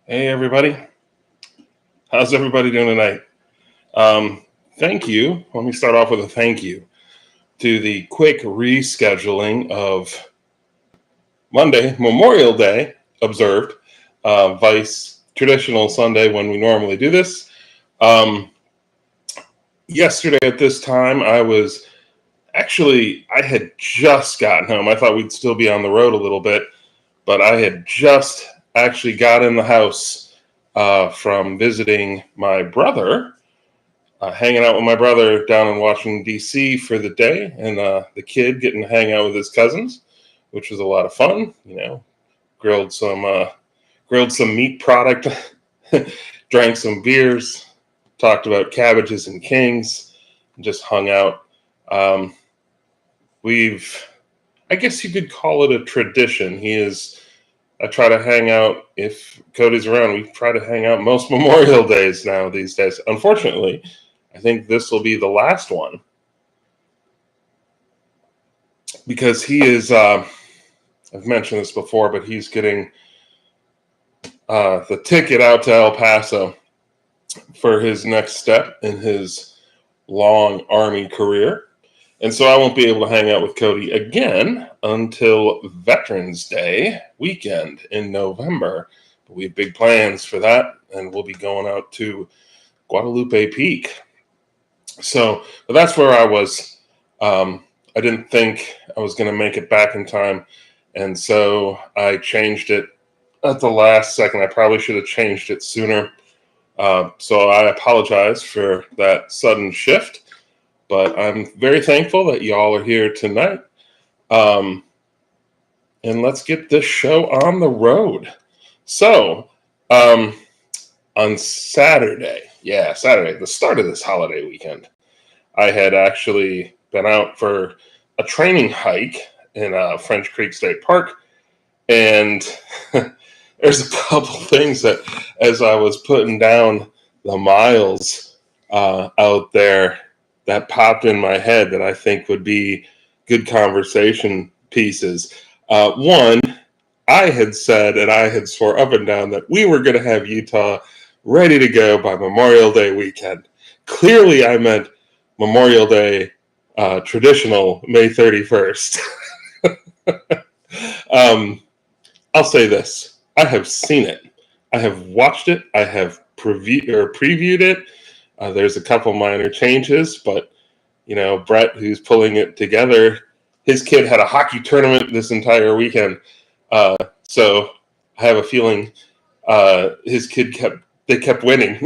Hey, everybody. How's everybody doing tonight? Thank you. Let me start off with a thank you to the quick rescheduling of Monday, Memorial Day, observed, vice traditional Sunday when we normally do this. Um, Yesterday at this time, I had just gotten home. I thought we'd still be on the road a little bit, but I had just actually got in the house from visiting my brother, hanging out with my brother down in Washington, D.C. for the day, and the kid getting to hang out with his cousins, which was a lot of fun. Grilled some meat product, drank some beers, talked about cabbages and kings, and just hung out. Um, I guess you could call it a tradition. I try to hang out if Cody's around. We try to hang out most Memorial Days now these days. Unfortunately, I think this will be the last one because he is. I've mentioned this before, but he's getting the ticket out to El Paso for his next step in his long Army career. And so I won't be able to hang out with Cody again until Veterans Day weekend in November. But we have big plans for that, and we'll be going out to Guadalupe Peak. So but that's where I was. I didn't think I was going to make it back in time, and so I changed it at the last second. I probably should have changed it sooner. So I apologize for that sudden shift. But I'm very thankful that y'all are here tonight. And let's get this show on the road. So, on Saturday, the start of this holiday weekend, I had actually been out for a training hike in French Creek State Park. And there's a couple things that, as I was putting down the miles out there, that popped in my head that I think would be good conversation pieces. One, I had said, and I had swore up and down that we were going to have Utah ready to go by Memorial Day weekend. Clearly, I meant Memorial Day traditional May 31st. I'll say this. I have seen it. I have watched it. I have previewed it. There's a couple minor changes, but Brett, who's pulling it together, his kid had a hockey tournament this entire weekend. So I have a feeling his kid kept winning.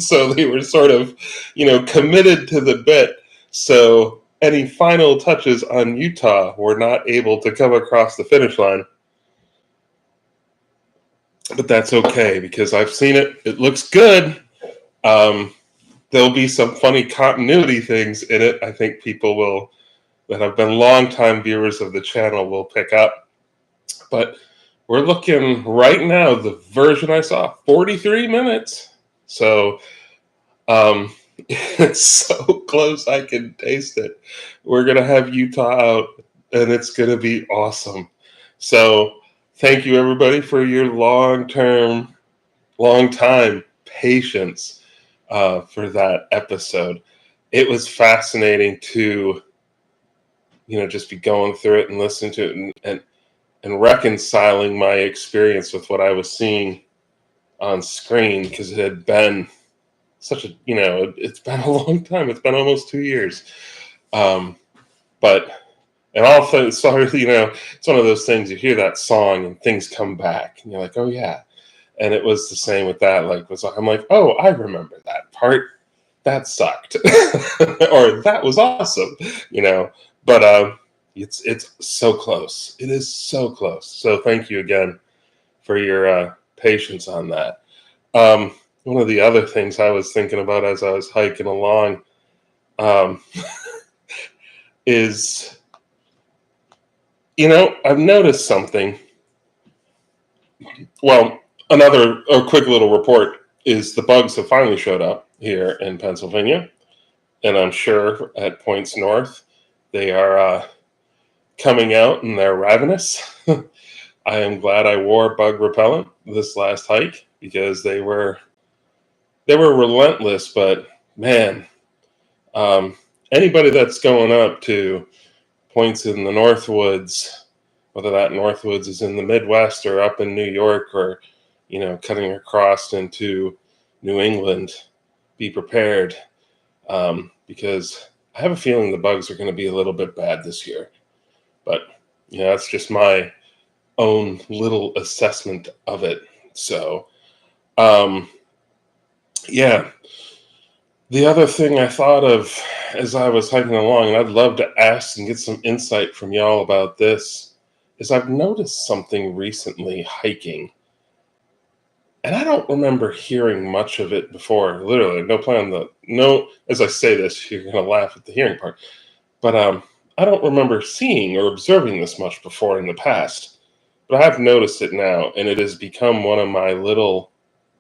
So they were sort of, committed to the bit. So any final touches on Utah were not able to come across the finish line. But that's okay because I've seen it. It looks good. There'll be some funny continuity things in it. I think people that have been longtime viewers of the channel will pick up. But we're looking right now, the version I saw, 43 minutes. So it's so close I can taste it. We're going to have Utah out, and it's going to be awesome. So thank you, everybody, for your long time patience for that episode. It was fascinating to, just be going through it and listening to it and reconciling my experience with what I was seeing on screen because it had been it's been a long time. It's been almost 2 years. But and also, sorry, it's one of those things, you hear that song and things come back and you're like, oh yeah. And it was the same with that. I'm like, oh, I remember that part. That sucked. Or that was awesome, But it's so close. It is so close. So thank you again for your patience on that. One of the other things I was thinking about as I was hiking along is, I've noticed something. Well, a quick little report is the bugs have finally showed up here in Pennsylvania, and I'm sure at points north they are coming out and they're ravenous. I am glad I wore bug repellent this last hike because they were relentless. But man, um, anybody that's going up to points in the Northwoods, whether that Northwoods is in the Midwest or up in New York or, cutting across into New England, be prepared, because I have a feeling the bugs are going to be a little bit bad this year. But, that's just my own little assessment of it. So, um, yeah. The other thing I thought of as I was hiking along, and I'd love to ask and get some insight from y'all about this, is I've noticed something recently hiking, and I don't remember hearing much of it before. Literally, no plan on no. As I say this, you're gonna laugh at the hearing part, but I don't remember seeing or observing this much before in the past. But I have noticed it now, and it has become one of my little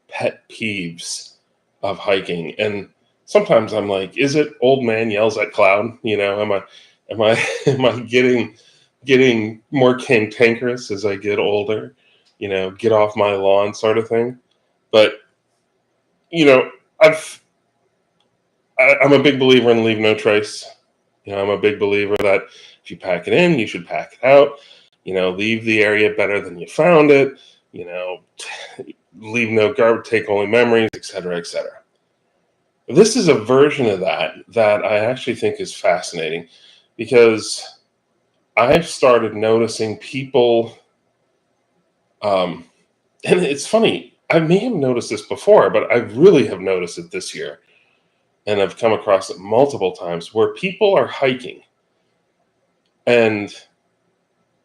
pet peeves of hiking. And sometimes I'm like, is it old man yells at cloud? Am I am I getting more cantankerous as I get older? Get off my lawn sort of thing. But you know, I've I'm a big believer in leave no trace. I'm a big believer that if you pack it in, you should pack it out. Leave the area better than you found it. You know, leave no garbage, take only memories, etc., etc. This is a version of that I actually think is fascinating because I've started noticing people, um, and it's funny, I may have noticed this before, but I really have noticed it this year, and I've come across it multiple times where people are hiking and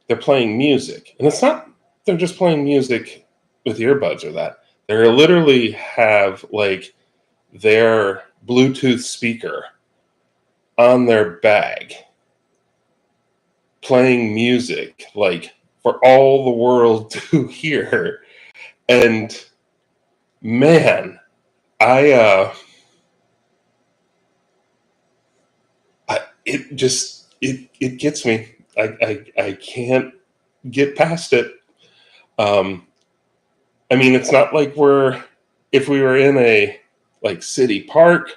they're playing music. And it's not, they're just playing music with earbuds or that. They literally have like their Bluetooth speaker on their bag playing music like for all the world to hear. And man, I it just it gets me. I can't get past it. Um, I mean, it's not like if we were in a like city park,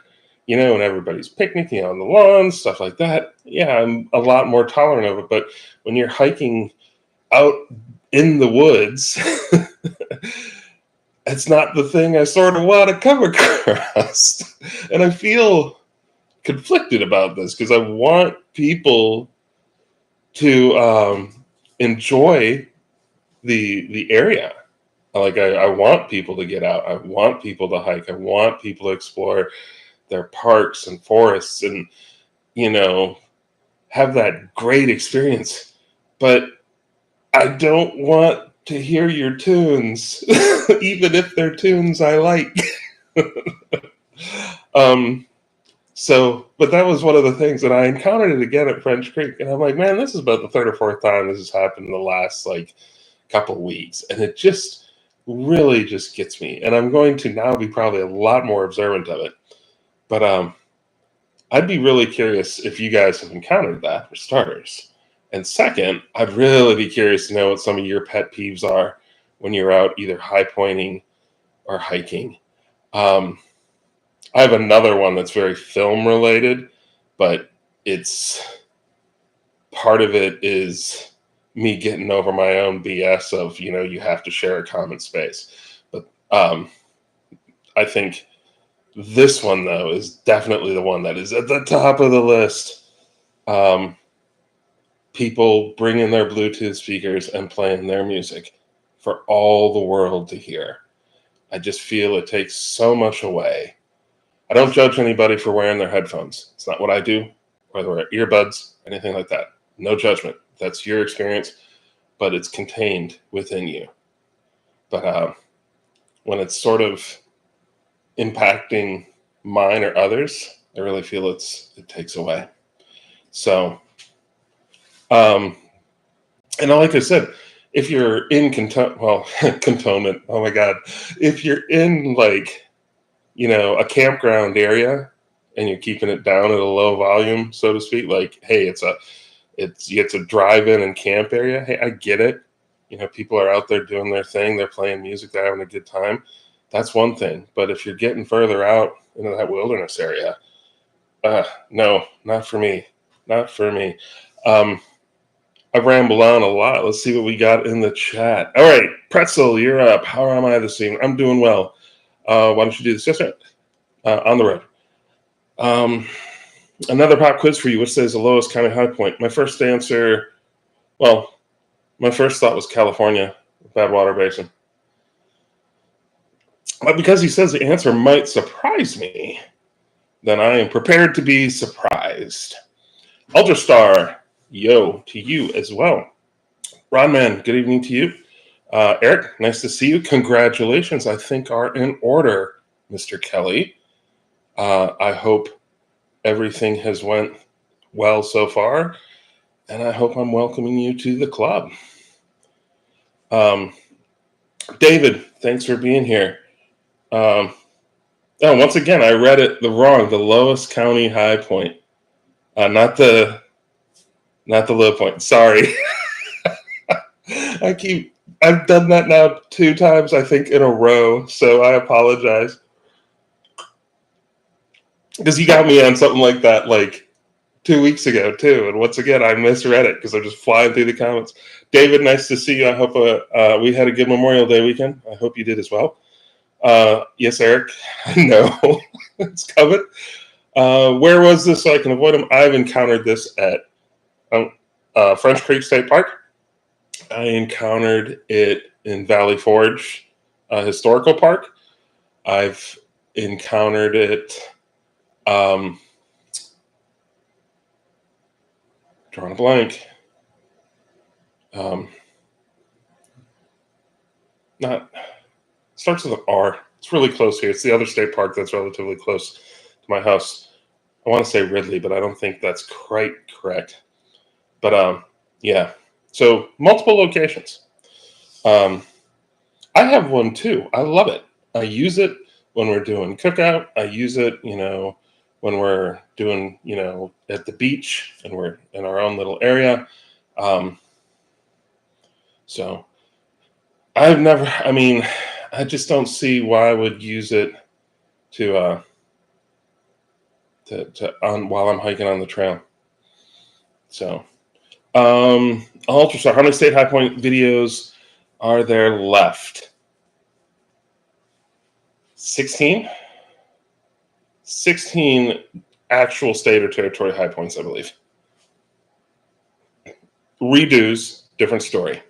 and everybody's picnicking on the lawn, stuff like that. Yeah, I'm a lot more tolerant of it. But when you're hiking out in the woods, it's not the thing I sort of want to come across. And I feel conflicted about this because I want people to enjoy the area. Like I want people to get out. I want people to hike. I want people to explore their parks and forests and you know have that great experience. But I don't want to hear your tunes, even if they're tunes I like. um, but that was one of the things, and I encountered it again at French Creek, and I'm like, man, this is about the third or fourth time this has happened in the last like couple of weeks, and it just really just gets me. And I'm going to now be probably a lot more observant of it. But I'd be really curious if you guys have encountered that for starters. And second, I'd really be curious to know what some of your pet peeves are when you're out either high pointing or hiking. Um, I have another one that's very film related, but it's part of it is me getting over my own BS of, you have to share a common space. But I think this one, though, is definitely the one that is at the top of the list. People bringing their Bluetooth speakers and playing their music for all the world to hear. I just feel it takes so much away. I don't judge anybody for wearing their headphones. It's not what I do, or they wear earbuds, anything like that. No judgment. That's your experience, but it's contained within you. But when it's sort of impacting mine or others, I really feel it takes away. So, and like I said, if you're in cantonment, oh my God, if you're in like, a campground area and you're keeping it down at a low volume, so to speak, like, hey, it's a drive-in and camp area. Hey, I get it. people are out there doing their thing. They're playing music. They're having a good time. That's one thing. But if you're getting further out into that wilderness area, no, not for me. Not for me. I rambled on a lot. Let's see what we got in the chat. All right, Pretzel, you're up. How am I this evening? I'm doing well. Why don't you do this? Yes, sir. On the road. Another pop quiz for you. What says the lowest county high point? My first answer, well, my first thought was California, Badwater Basin. But because he says the answer might surprise me, then I am prepared to be surprised. Ultrastar, yo, to you as well. Rodman, good evening to you. Eric, nice to see you. Congratulations, I think are in order, Mr. Kelly. I hope everything has went well so far, and I hope I'm welcoming you to the club. David, thanks for being here. Once again, I read it wrong. The lowest county high point, not the low point. Sorry. I've done that now 2 times, I think, in a row. So I apologize. Because you got me on something like that, like 2 weeks ago, too. And once again, I misread it because I'm just flying through the comments. David, nice to see you. I hope we had a good Memorial Day weekend. I hope you did as well. Yes, Eric. No, it's coming. Where was this so I can avoid them? I've encountered this at French Creek State Park. I encountered it in Valley Forge Historical Park. I've encountered it drawing a blank. Not starts with an R. It's really close here. It's the other state park that's relatively close to my house. I want to say Ridley, but I don't think that's quite correct. But yeah. So multiple locations. I have one too. I love it. I use it when we're doing cookout. I use it, when we're doing, at the beach and we're in our own little area. So I just don't see why I would use it to while I'm hiking on the trail. So, Ultrastar, how many state high point videos are there left? 16? 16 actual state or territory high points, I believe. Redos, different story.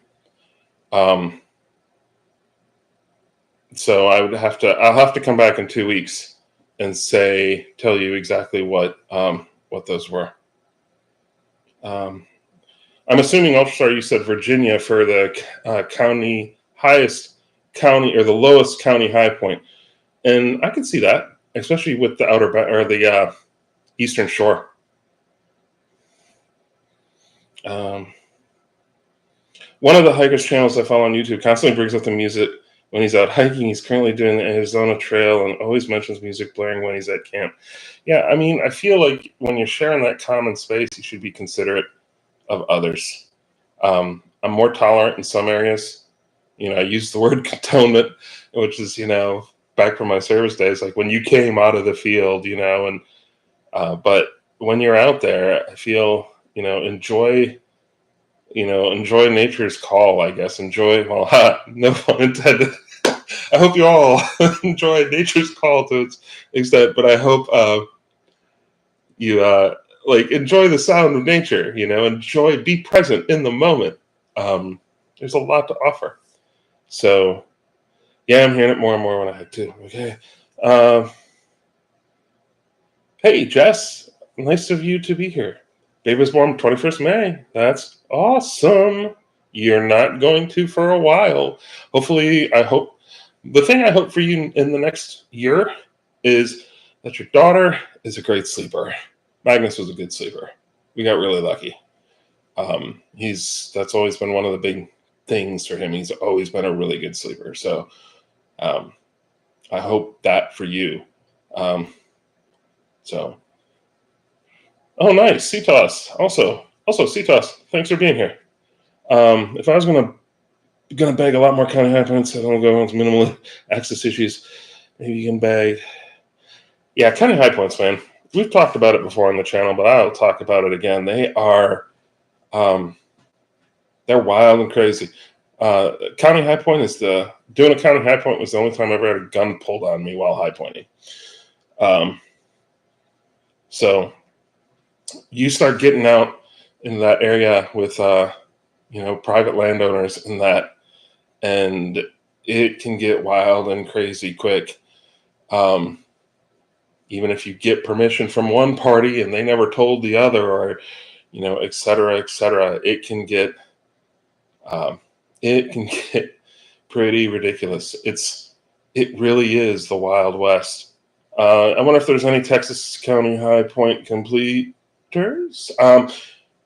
So I'll have to come back in 2 weeks and tell you exactly what those were. I'm assuming, Ultrastar, you said Virginia for the highest county or the lowest county high point, and I can see that, especially with the the Eastern Shore. One of the hikers' channels I follow on YouTube constantly brings up the music when he's out hiking. He's currently doing the Arizona Trail and always mentions music blaring when he's at camp. Yeah, I feel like when you're sharing that common space, you should be considerate of others. I'm more tolerant in some areas. I use the word cantonment, which is, back from my service days, like when you came out of the field, and but when you're out there, I feel, enjoy nature's call, I guess. No pun intended. I hope you all enjoy nature's call to its extent, but I hope you enjoy the sound of nature, be present in the moment. There's a lot to offer. So, yeah, I'm hearing it more and more when I hike too. Okay. Hey, Jess, nice of you to be here. Baby was born 21st May. That's awesome. You're not going to for a while. Hopefully, the thing I hope for you in the next year is that your daughter is a great sleeper. Magnus was a good sleeper. We got really lucky. That's always been one of the big things for him. He's always been a really good sleeper. So I hope that for you. Oh, nice. CTOS. Also CTOS. Thanks for being here. If I was going to going to bag a lot more county high points. I don't go into minimal access issues. Maybe you can bag. Yeah, county high points, man. We've talked about it before on the channel, but I'll talk about it again. They are, they're wild and crazy. County high point is doing a county high point was the only time I ever had a gun pulled on me while high pointing. So you start getting out in that area with, private landowners and that, and it can get wild and crazy quick. Even if you get permission from one party and they never told the other, or et cetera, it can get pretty ridiculous. It really is the Wild West. I wonder if there's any Texas County High Point completers.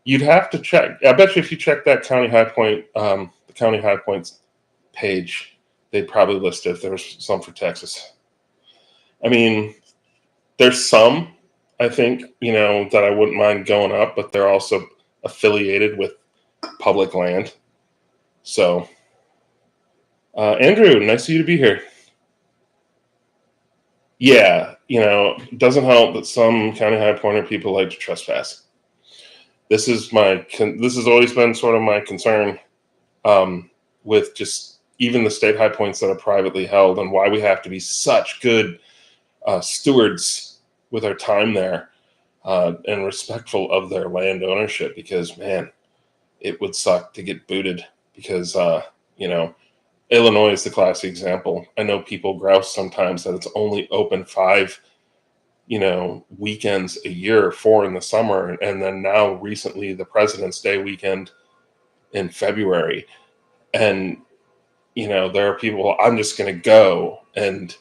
You'd have to check. I bet you if you check that County High Point, the County High Points page, they'd probably list it if there was some for Texas. I mean, there's some, I think, that I wouldn't mind going up, but they're also affiliated with public land. So, Andrew, nice of you to be here. Yeah, it doesn't help that some county high pointer people like to trespass. This has always been sort of my concern with just even the state high points that are privately held, and why we have to be such good stewards with our time there and respectful of their land ownership, because, man, it would suck to get booted because, Illinois is the classic example. I know people grouse sometimes that it's only open 5, weekends a year, 4 in the summer. And then now recently the President's Day weekend in February. And, there are people, I'm just going to go. And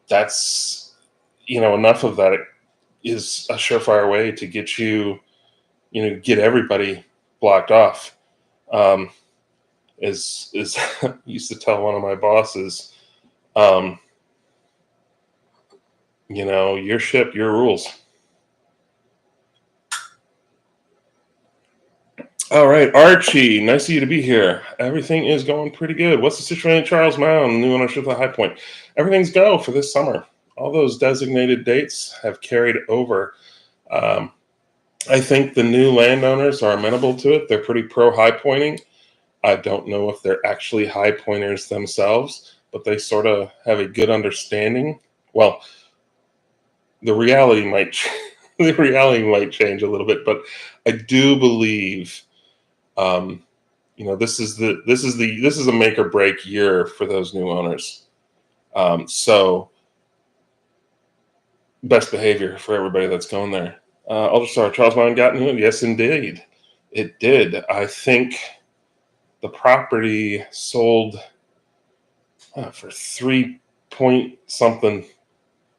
that's, enough of that is a surefire way to get you, get everybody blocked off. Is used to tell one of my bosses, your ship, your rules. All right, Archie, nice of you to be here. Everything is going pretty good. What's the situation at Charles Mound, new ownership of High Point? Everything's go for this summer. All those designated dates have carried over. I think the new landowners are amenable to it. They're pretty pro high pointing. I don't know if they're actually high pointers themselves, but they sort of have a good understanding. Well, the reality might change a little bit, but I do believe, this is a make or break year for those new owners. So best behavior for everybody that's going there. Ultrastar, Charles Mound got into it. Yes, indeed, it did. I think the property sold for 3 point something. It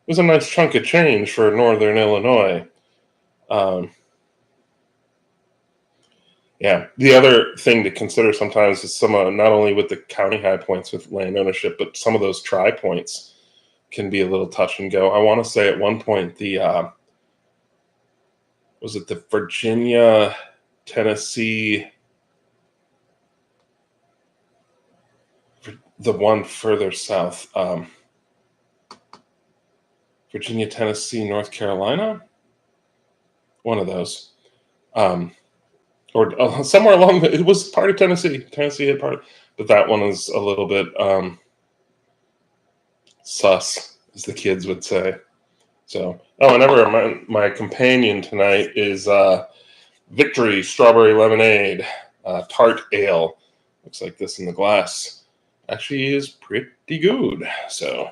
was a nice chunk of change for Northern Illinois. Yeah. The other thing to consider sometimes is not only with the county high points with land ownership, but some of those tri points can be a little touch and go. I want to say at one point was it the Virginia, Tennessee, the one further south, Virginia, Tennessee, North Carolina, one of those, or somewhere along it was part of Tennessee. Tennessee had part, but that one is a little bit sus, as the kids would say. So, and my companion tonight is Victory Strawberry Lemonade Tart Ale. Looks like this in the glass. Actually is pretty good. So,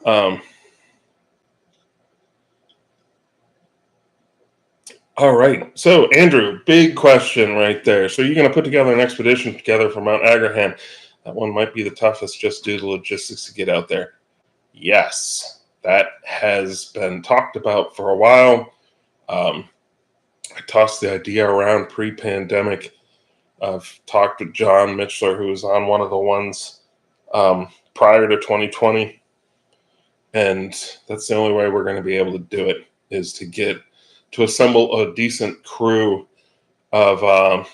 all right. So, Andrew, big question right there. So, you're going to put together an expedition together for Mount Agrahan. That one might be the toughest just due to logistics to get out there. Yes, that has been talked about for a while. I tossed the idea around pre-pandemic. I've talked with John Mitchler, who was on one of the ones prior to 2020. And that's the only way we're going to be able to do it, is to assemble a decent crew of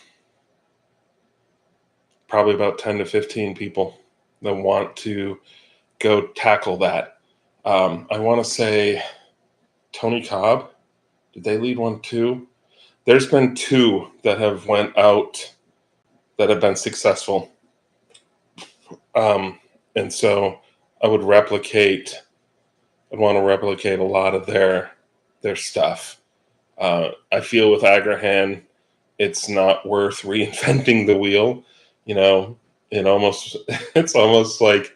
probably about 10 to 15 people that want to go tackle that. I want to say Tony Cobb. Did they lead one too? There's been two that have went out that have been successful. And so I would replicate. I'd want to replicate a lot of their stuff. I feel with Agrahan, it's not worth reinventing the wheel. You know, it's almost like,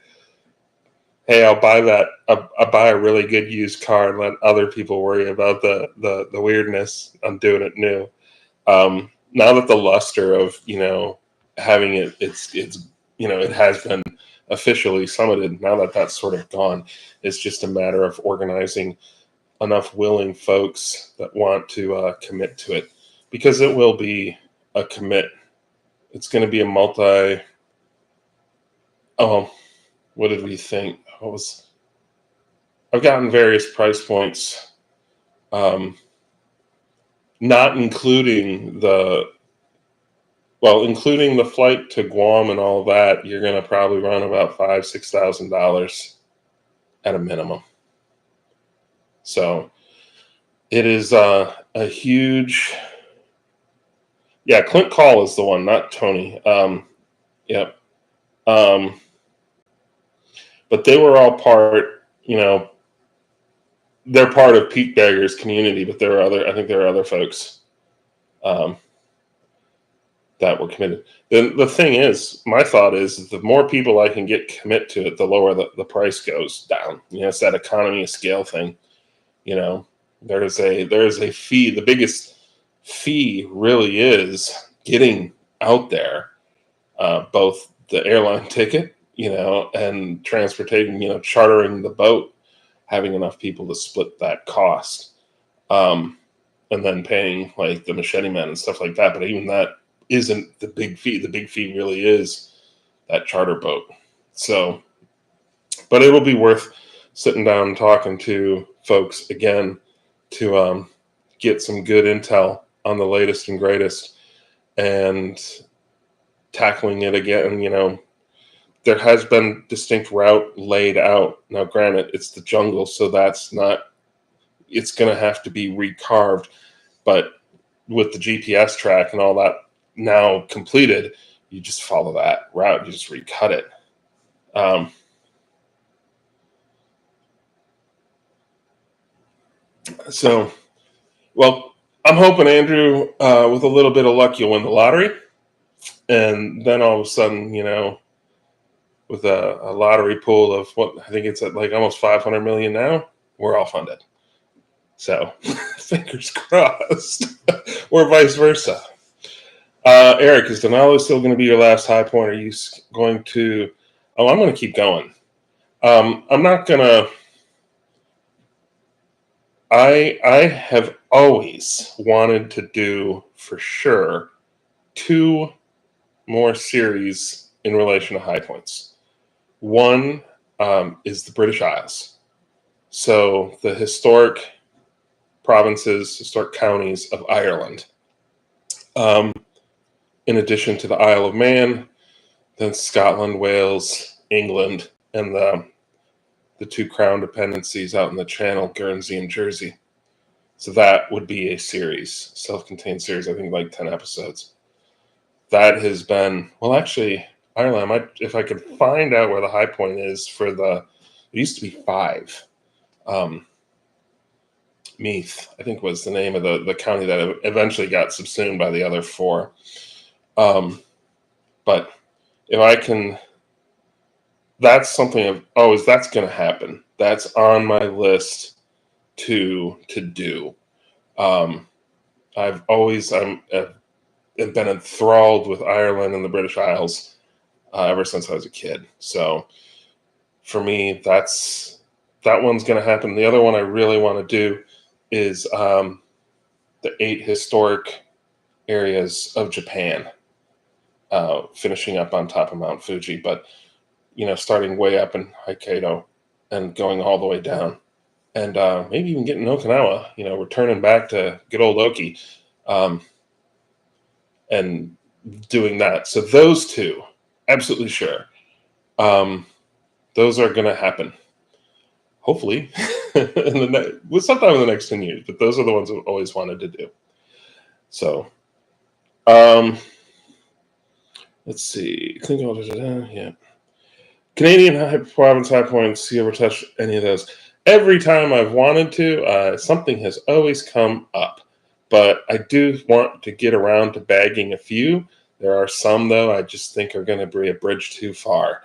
hey, I'll buy that. I'll buy a really good used car and let other people worry about the weirdness. I'm doing it new. Now that the luster of having it's it has been officially summited. Now that that's sort of gone, it's just a matter of organizing enough willing folks that want to commit to it, because it will be a commit. It's going to be a multi. Oh, what did we think? I've gotten various price points, not including including the flight to Guam and all that. You're going to probably run about $5,000-$6,000 at a minimum. So it is a huge. Yeah, Clint Call is the one, not Tony. Yep. But they were all part. They're part of Peak Baggers community, but I think there are other folks that were committed. The thing is, my thought is the more people I can get commit to it, the lower the price goes down. It's that economy of scale thing. There's a fee. The biggest fee really is getting out there, both the airline ticket, and transportation, chartering the boat, having enough people to split that cost, and then paying like the machete men and stuff like that. But even that isn't the big fee. The big fee really is that charter boat. So, but it'll be worth sitting down and talking to folks again to get some good intel on the latest and greatest and tackling it again. There has been distinct route laid out. Now, granted, it's the jungle, so it's going to have to be recarved. But with the GPS track and all that now completed, you just follow that route. You just recut it. So, well, I'm hoping, Andrew, with a little bit of luck, you'll win the lottery. And then all of a sudden, with a lottery pool of I think it's at like almost 500 million now, we're all funded. So fingers crossed, or vice versa. Eric, is Denali still going to be your last high point? Are you going to? Oh, I'm going to keep going. I'm not going to. I have always wanted to do for sure 2 more series in relation to high points. One is the British Isles. So the historic provinces, historic counties of Ireland. In addition to the Isle of Man, then Scotland, Wales, England, and the 2 crown dependencies out in the Channel, Guernsey and Jersey. So that would be a series, self-contained series, I think like 10 episodes. That has been, well, actually, Ireland, if I could find out where the high point is for it used to be 5. Meath, I think, was the name of the county that eventually got subsumed by the other 4. But if I can, that's something that's going to happen. That's on my list to do. I've been enthralled with Ireland and the British Isles ever since I was a kid. So for me, that one's going to happen. The other one I really want to do is the 8 historic areas of Japan, finishing up on top of Mount Fuji, but starting way up in Hokkaido and going all the way down, and maybe even getting Okinawa. Returning back to good old Oki, and doing that. So those 2 absolutely sure. Those are going to happen, hopefully, sometime in the next 10 years. But those are the ones I've always wanted to do. So, um, let's see. Yeah. Canadian province high points. You ever touch any of those? Every time I've wanted to, something has always come up. But I do want to get around to bagging a few. There are some, though, I just think are going to be a bridge too far.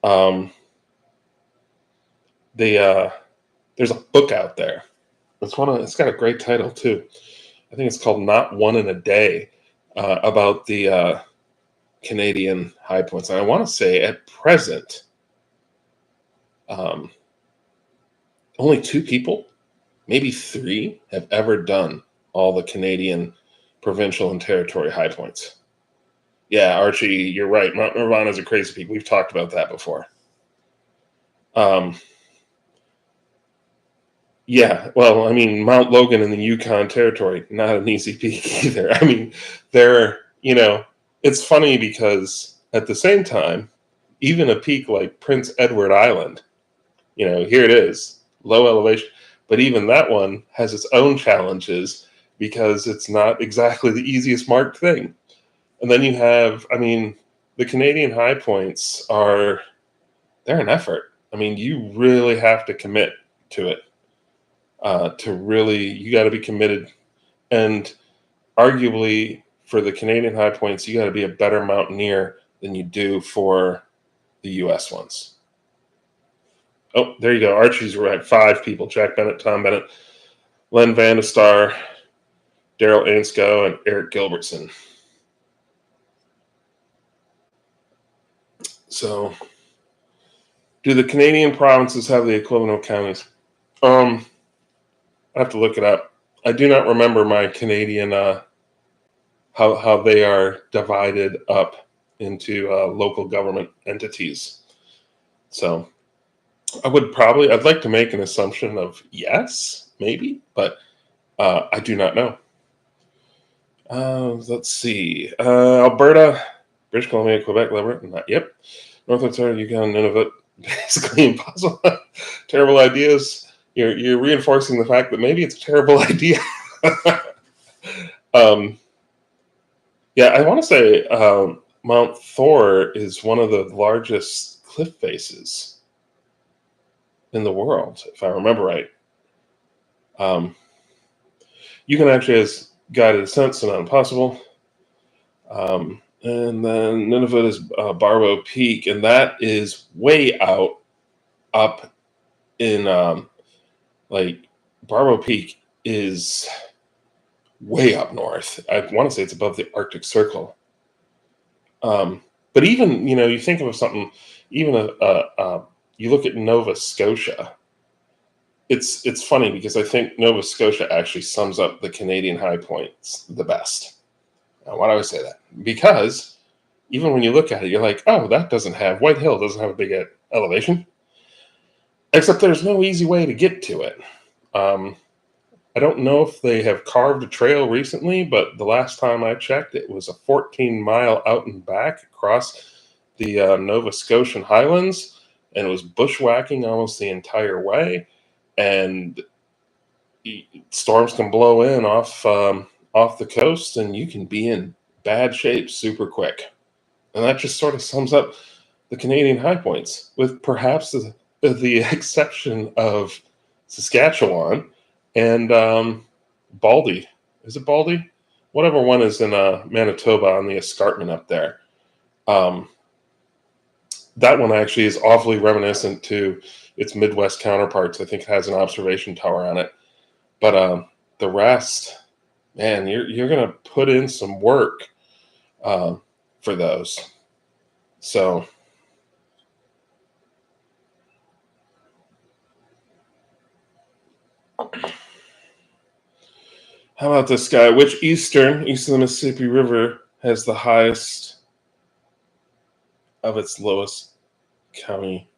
Um, there's a book out there. It's got a great title too. I think it's called "Not One in a Day," about the Canadian high points. And I want to say at present, um, only 2 people, maybe 3, have ever done all the Canadian provincial and territory high points. Yeah, Archie, you're right. Mount Nirvana is a crazy peak. We've talked about that before. Um, yeah, well, I mean, Mount Logan in the Yukon Territory, not an easy peak either. I mean, it's funny because at the same time, even a peak like Prince Edward Island, here it is, low elevation, but even that one has its own challenges because it's not exactly the easiest marked thing. And then you have, I mean, the Canadian high points they're an effort. I mean, you really have to commit to it. You got to be committed. And arguably, for the Canadian high points, you got to be a better mountaineer than you do for the U.S. ones. Oh, there you go. Archie's right. 5 people: Jack Bennett, Tom Bennett, Len Vandestar, Daryl Ansco, and Eric Gilbertson. So, do the Canadian provinces have the equivalent of counties? I have to look it up. I do not remember my Canadian how they are divided up into local government entities. So I'd like to make an assumption of yes, maybe, but I do not know. Let's see. Alberta, British Columbia, Quebec, Labrador. Yep. North Ontario, Yukon, Nunavut. Basically impossible. Terrible ideas. You're reinforcing the fact that maybe it's a terrible idea. Yeah, I want to say Mount Thor is one of the largest cliff faces in the world, if I remember right. You can actually has guided ascent, so not impossible. And then Nunavut is Barbo Peak, and that is way out up in like Barbo Peak is way up north. I want to say it's above the Arctic Circle. But even you think of something, even you look at Nova Scotia. It's funny because I think Nova Scotia actually sums up the Canadian high points the best. Now, why do I say that? Because even when you look at it, you're like, oh, White Hill doesn't have a big elevation. Except there's no easy way to get to it. I don't know if they have carved a trail recently, but the last time I checked, it was a 14-mile out and back across the Nova Scotian Highlands, and it was bushwhacking almost the entire way. And storms can blow in off the coast, and you can be in bad shape super quick. And that just sort of sums up the Canadian high points, with perhaps the exception of Saskatchewan and Baldy. Is it Baldy? Whatever one is in Manitoba on the escarpment up there. That one actually is awfully reminiscent to its Midwest counterparts. I think it has an observation tower on it. But the rest, man, you're going to put in some work for those. So how about this guy? Which east of the Mississippi River has the highest of its lowest county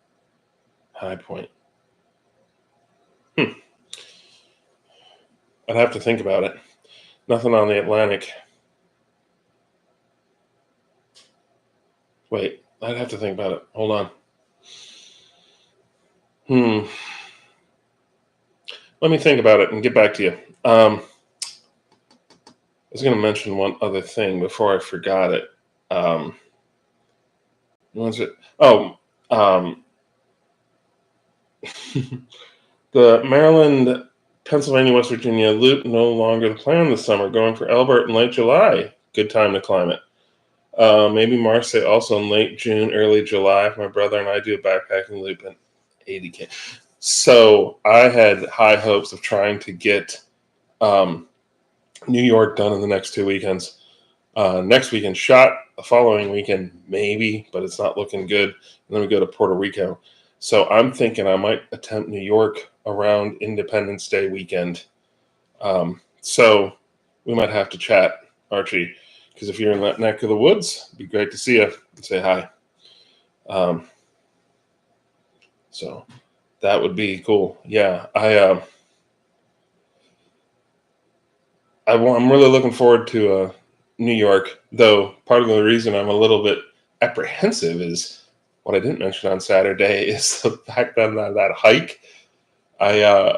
high point? I'd have to think about it. Nothing on the Atlantic. Wait, I'd have to think about it. Hold on. Hmm. Let me think about it and get back to you. I was going to mention one other thing before I forgot it. Um, what was it? Oh, um, the Maryland, Pennsylvania, West Virginia loop no longer the plan this summer. Going for Elbert in late July. Good time to climb it. Maybe Marseille also in late June, early July. My brother and I do a backpacking loop in 80K. So I had high hopes of trying to get um, New York done in the next 2 weekends. Next weekend shot, the following weekend maybe, but it's not looking good. And then we go to Puerto Rico. So I'm thinking I might attempt New York around Independence Day weekend. So we might have to chat, Archie, because if you're in that neck of the woods, it'd be great to see you and say hi. Um, so that would be cool. Yeah, I'm really looking forward to New York, though part of the reason I'm a little bit apprehensive is what I didn't mention on Saturday is the fact that that hike, I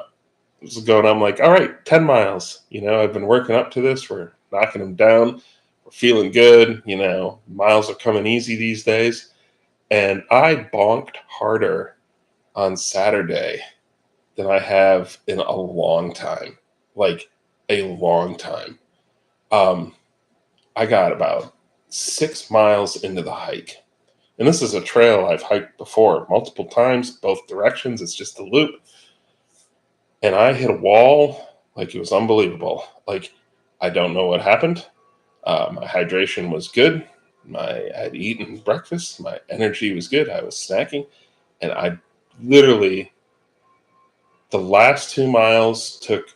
was going, I'm like, all right, 10 miles. I've been working up to this. We're knocking them down. We're feeling good. Miles are coming easy these days. And I bonked harder on Saturday than I have in a long time, like a long time. Um, I got about 6 miles into the hike. And this is a trail I've hiked before multiple times, both directions. It's just a loop. And I hit a wall like it was unbelievable. Like, I don't know what happened. My hydration was good. I had eaten breakfast. My energy was good. I was snacking. And I literally, the last 2 miles took,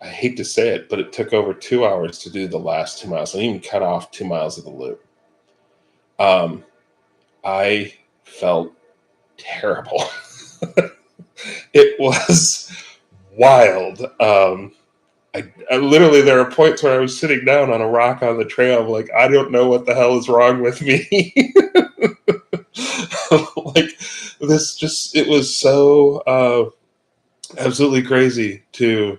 I hate to say it, but it took over 2 hours to do the last 2 miles. I even cut off 2 miles of the loop. Um, I felt terrible. It was wild. I literally, there are points where I was sitting down on a rock on the trail. I'm like, I don't know what the hell is wrong with me. Like, it was so absolutely crazy to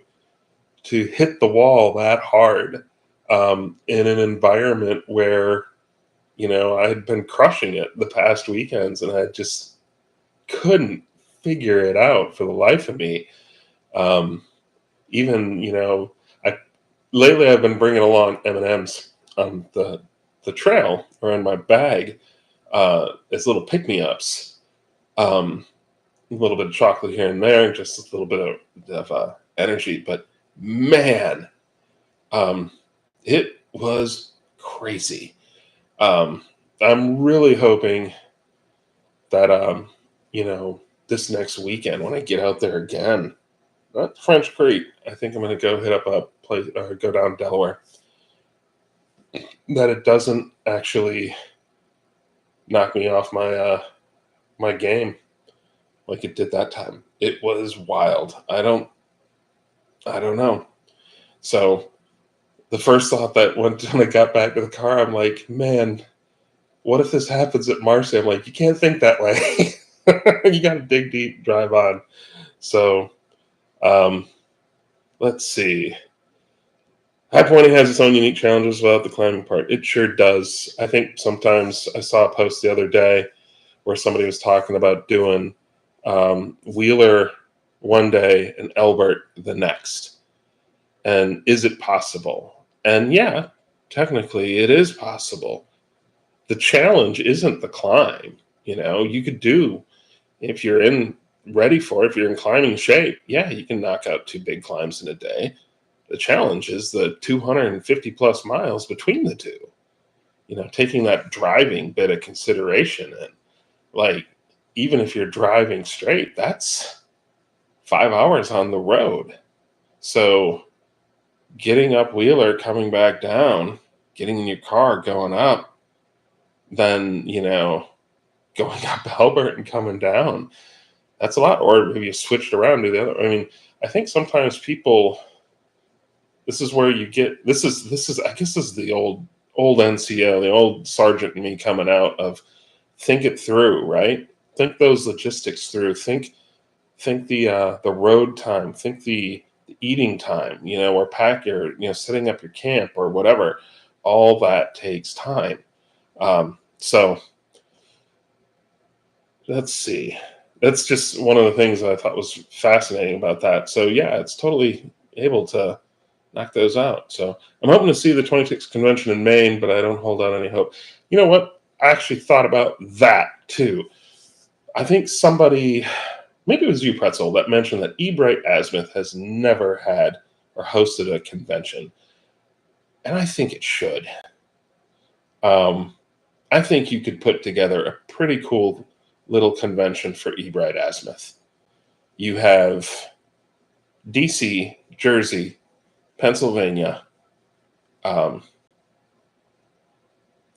hit the wall that hard in an environment where I had been crushing it the past weekends, and I just couldn't figure it out for the life of me. Um, Even I lately I've been bringing along M&Ms on the trail or in my bag as little pick me ups. A little bit of chocolate here and there, just a little bit of energy. But man, um, it was crazy. Um, I'm really hoping that this next weekend when I get out there again, not French Creek, I think I'm going to go hit up a place or go down Delaware. That it doesn't actually knock me off my game like it did that time. It was wild. I don't know. So the first thought that went when I got back to the car, I'm like, man, what if this happens at Marcy? I'm like, you can't think that way. You got to dig deep, drive on. So um, let's see. High pointing has its own unique challenges without the climbing part. It sure does. I think sometimes I saw a post the other day where somebody was talking about doing Wheeler one day and Elbert the next. And is it possible? And yeah, technically it is possible. The challenge isn't the climb. You could do, if you're in ready for it, if you're in climbing shape, yeah, you can knock out 2 big climbs in a day. The challenge is the 250 plus miles between the two. Taking that driving bit of consideration, and like, even if you're driving straight, that's 5 hours on the road. So getting up Wheeler, coming back down, getting in your car, going up, then going up Albert and coming down. That's a lot. Or maybe you switched around to the other. I mean, I think sometimes people. This is where you get. This is. I guess this is the old NCO, the old sergeant in me coming out of. think it through, right? Think those logistics through. Think the road time. Think the eating time. Or pack your setting up your camp or whatever. All that takes time. So let's see. That's just one of the things that I thought was fascinating about that. So yeah, it's totally able to knock those out. So I'm hoping to see the 26th convention in Maine, but I don't hold out any hope. You know what? I actually thought about that too. I think somebody, maybe it was you, Pretzel, that mentioned that Ebright Azimuth has never had or hosted a convention. And I think it should. Um, I think you could put together a pretty cool little convention for Ebright Azimuth. You have DC, Jersey, Pennsylvania, um,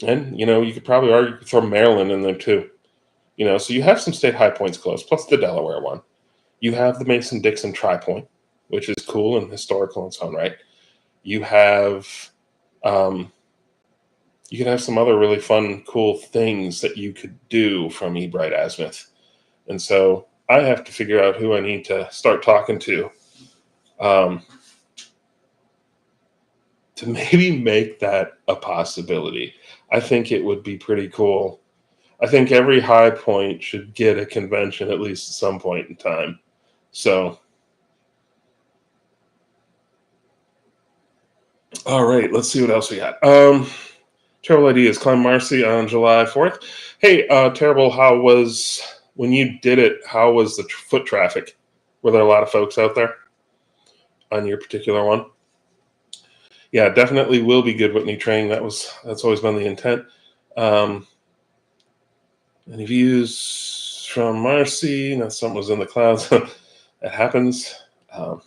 and you could probably argue throw Maryland in there too. So you have some state high points close, plus the Delaware one. You have the Mason-Dixon tri-point, which is cool and historical in its own right. You have, you could have some other really fun, cool things that you could do from Ebright Azimuth. And so I have to figure out who I need to start talking to maybe make that a possibility. I think it would be pretty cool. I think every high point should get a convention at least at some point in time. So, all right, let's see what else we got. Terrible Ideas, Climb Marcy on July 4th. Hey, Terrible, how was, when you did it, how was the foot traffic? Were there a lot of folks out there on your particular one? Yeah, definitely will be good Whitney training. That's always been the intent. Any views from Marcy? Now something was in the clouds. It happens. On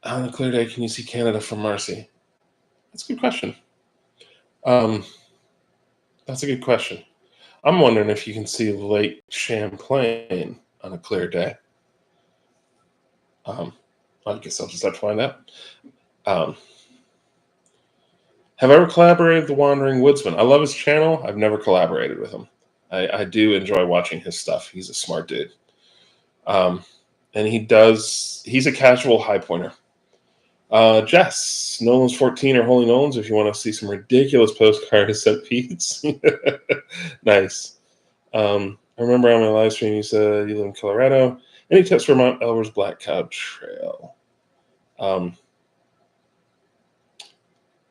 a clear day, can you see Canada from Marcy? That's a good question. That's a good question. I'm wondering if you can see Lake Champlain on a clear day. I guess I'll just have to find out. Have I ever collaborated with The Wandering Woodsman? I love his channel. I've never collaborated with him. I do enjoy watching his stuff. He's a smart dude. And he's a casual high pointer. Jess, Nolan's 14 or Holy Nolan's if you want to see some ridiculous postcards sent Pete's. Nice. I remember on my live stream you said you live in Colorado. Any tips for Mount Elburz Black Cloud Trail?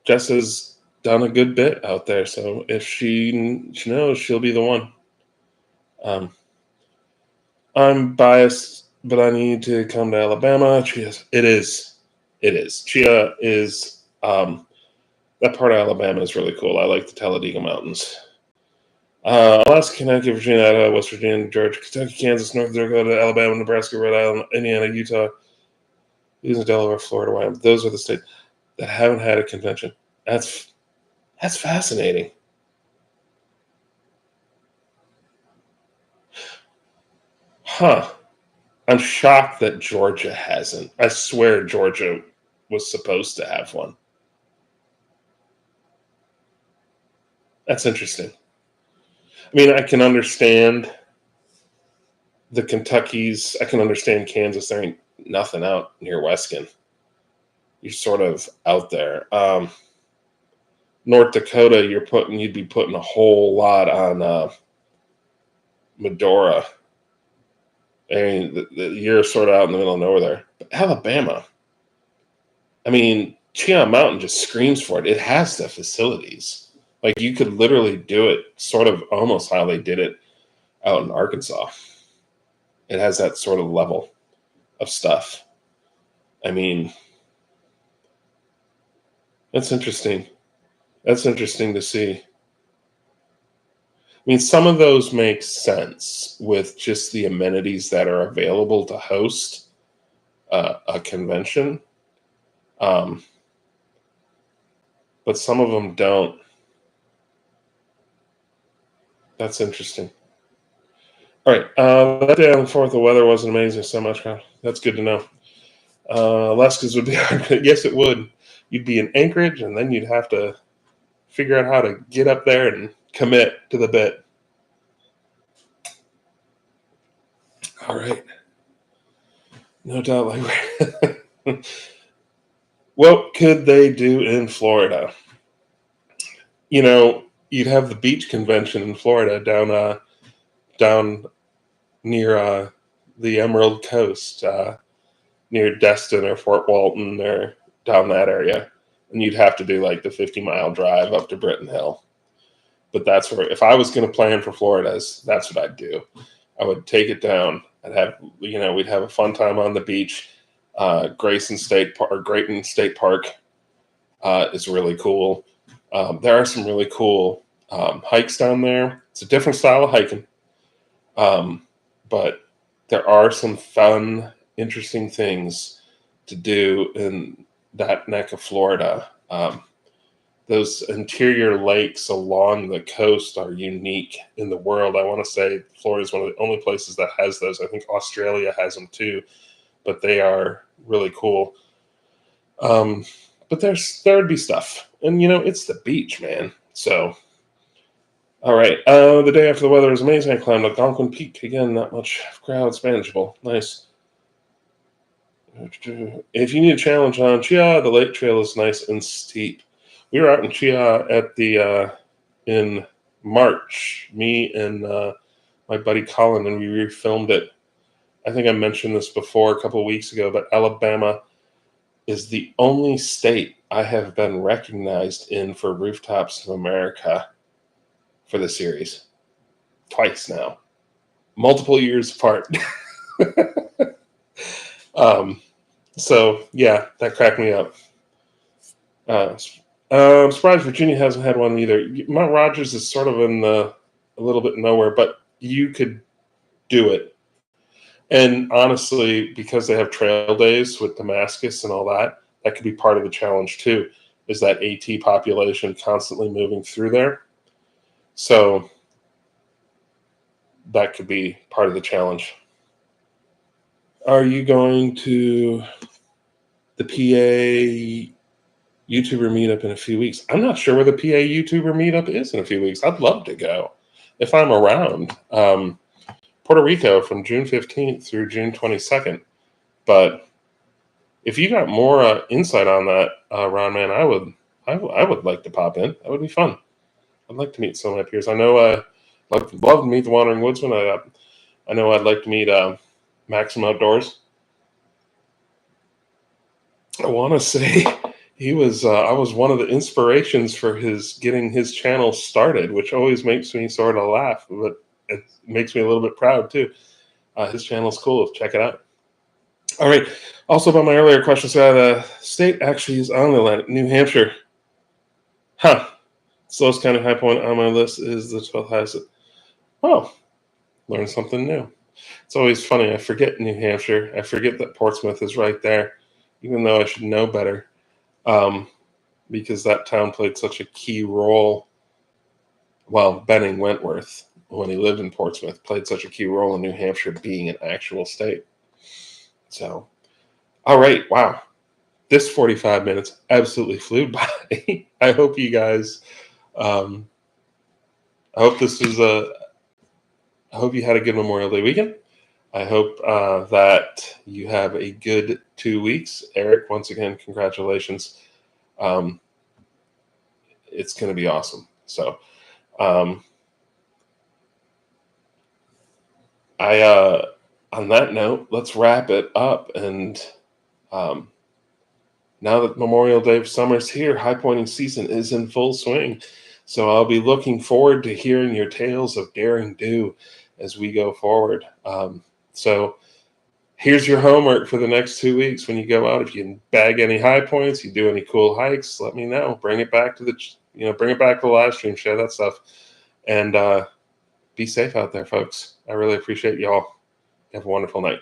Jess has done a good bit out there, so if she knows, she'll be the one. I'm biased, but I need to come to Alabama. It is. Chia is, that part of Alabama is really cool. I like the Talladega Mountains. Alaska, Connecticut, Virginia, Idaho, West Virginia, Georgia, Kentucky, Kansas, North Dakota, Alabama, Nebraska, Rhode Island, Indiana, Utah, Delaware, Florida, Wyoming. Those are the states that haven't had a convention. That's fascinating. Huh. I'm shocked that Georgia hasn't. I swear Georgia was supposed to have one. That's interesting. I mean, I can understand the Kentuckys. I can understand Kansas. There ain't nothing out near Weskin. You're sort of out there. North Dakota, you'd be putting a whole lot on Medora. I mean, you're sort of out in the middle of nowhere there. But Alabama, I mean, Cheon Mountain just screams for it. It has the facilities. Like, you could literally do it sort of almost how they did it out in Arkansas. It has that sort of level of stuff. I mean, that's interesting. That's interesting to see. I mean, some of those make sense with just the amenities that are available to host a convention. But some of them don't. That's interesting. All right. That day on the 4th, the weather wasn't amazing so much. That's good to know. Alaska's would be hard. Yes, it would. You'd be in Anchorage, and then you'd have to figure out how to get up there and commit to the bit. All right. No doubt. Like, what could they do in Florida? You know, you'd have the beach convention in Florida down near the Emerald Coast, near Destin or Fort Walton or down that area, and you'd have to do like the 50-mile drive up to Britton Hill. But that's where, if I was going to plan for Florida, that's what I'd do. I would take it down. I'd have, we'd have a fun time on the beach. Grayson State Park or Grayton State Park is really cool. There are some really cool hikes down there. It's a different style of hiking, but there are some fun, interesting things to do in that neck of Florida. Those interior lakes along the coast are unique in the world. I want to say Florida is one of the only places that has those. I think Australia has them too, but they are really cool. But there'd be stuff, and it's the beach, man. So, all right. The day after the weather was amazing. I climbed Algonquin Peak again. Not much crowds, manageable. Nice. If you need a challenge on Chia, the lake trail is nice and steep. We were out in Chia at the in March. Me and my buddy Colin, and we refilmed it. I think I mentioned this before a couple of weeks ago, but Alabama is the only state I have been recognized in for Rooftops of America for the series. Twice now. Multiple years apart. So, yeah, that cracked me up. I'm surprised Virginia hasn't had one either. Mount Rogers is sort of a little bit nowhere, but you could do it. And honestly, because they have trail days with Damascus and all that, that could be part of the challenge too, is that AT population constantly moving through there. So that could be part of the challenge. Are you going to the PA YouTuber meetup in a few weeks? I'm not sure where the PA YouTuber meetup is in a few weeks. I'd love to go if I'm around. Puerto Rico from June 15th through June 22nd. But if you got more insight on that, Ron, man, I would like to pop in. That would be fun. I'd like to meet some of my peers. I know I'd love to meet the Wandering Woodsman. I know I'd like to meet Maximum Outdoors. I want to say he was. I was one of the inspirations for getting his channel started, which always makes me sort of laugh, but it makes me a little bit proud too. His channel's cool. Check it out. All right. Also, about my earlier question, so the state actually is on the Atlantic, New Hampshire. Huh. Slowest county high point on my list is the 12th highest. Oh, learn something new. It's always funny. I forget New Hampshire. I forget that Portsmouth is right there, even though I should know better, because that town played such a key role. Well, Benning Wentworth, when he lived in Portsmouth, played such a key role in New Hampshire being an actual state. So, all right. Wow. This 45 minutes absolutely flew by. I hope you guys, I hope I hope you had a good Memorial Day weekend. I hope that you have a good 2 weeks. Eric, once again, congratulations. It's going to be awesome. So, on that note, let's wrap it up. And now that Memorial Day summer's here, high pointing season is in full swing. So I'll be looking forward to hearing your tales of daring do as we go forward. So here's your homework for the next 2 weeks. When you go out, if you can bag any high points, you do any cool hikes, let me know. Bring it back to bring it back to the live stream, share that stuff, and be safe out there, folks. I really appreciate y'all. Have a wonderful night.